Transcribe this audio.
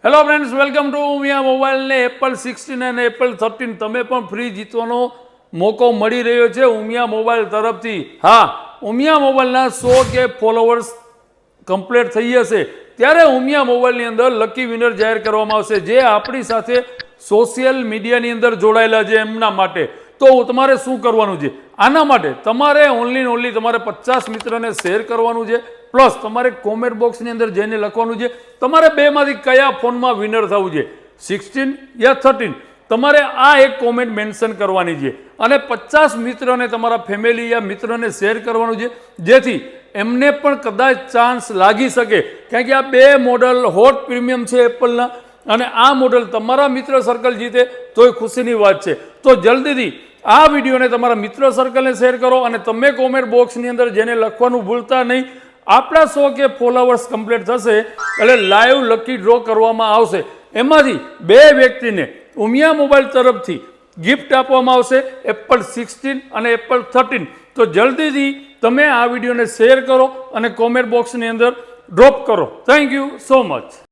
Hello friends, welcome to Umiya mobile ને Apple 16 અને Apple 13 તમે પણ ફ્રી જીતવાનો મોકો મળી રહ્યો છે ઉમિયા મોબાઈલ તરફથી. હા, ઉમિયા મોબાઈલના 100K ફોલોવર્સ કમ્પ્લીટ થઈ જશે ત્યારે ઉમિયા મોબાઈલની અંદર લકી વિનર જાહેર કરવામાં આવશે, જે આપણી સાથે સોશિયલ મીડિયાની અંદર જોડાયેલા છે એમના માટે. તો તમારે શું કરવાનું છે? આના માટે તમારે ઓનલી તમારે 50 મિત્રને શેર કરવાનું છે, પ્લસ તમારે કોમેન્ટ બોક્સની અંદર જઈને લખવાનું છે તમારે બેમાંથી કયા ફોનમાં વિનર થવું છે, 16 યા 13. તમારે આ એક કોમેન્ટ મેન્શન કરવાની છે અને 50 મિત્રને તમારા ફેમિલી યા મિત્રને શેર કરવાનું છે, જેથી એમને પણ કદાચ ચાન્સ લાગી શકે. કારણ કે આ બે મોડલ હોટ પ્રીમિયમ છે એપલના, અને આ મોડલ તમારા મિત્ર સર્કલ જીતે તોય ખુશીની વાત છે. તો જલ્દીથી આ વિડીયોને તમારા મિત્ર સર્કલને શેર કરો અને તમે કોમેન્ટ બોક્સની અંદર જેને લખવાનું ભૂલતા નહીં. આપણા 100K ફોલોવર્સ કમ્પ્લીટ થશે એટલે લાઈવ લકી ડ્રો કરવામાં આવશે. એમાંથી 2 વ્યક્તિને ઉમિયા મોબાઈલ તરફથી ગિફ્ટ આપવામાં આવશે, એપલ 16 અને એપલ 13. તો જલ્દીથી તમે આ વિડીયોને શેર કરો અને કોમેન્ટ બોક્સની અંદર ડ્રોપ કરો. Thank you so much.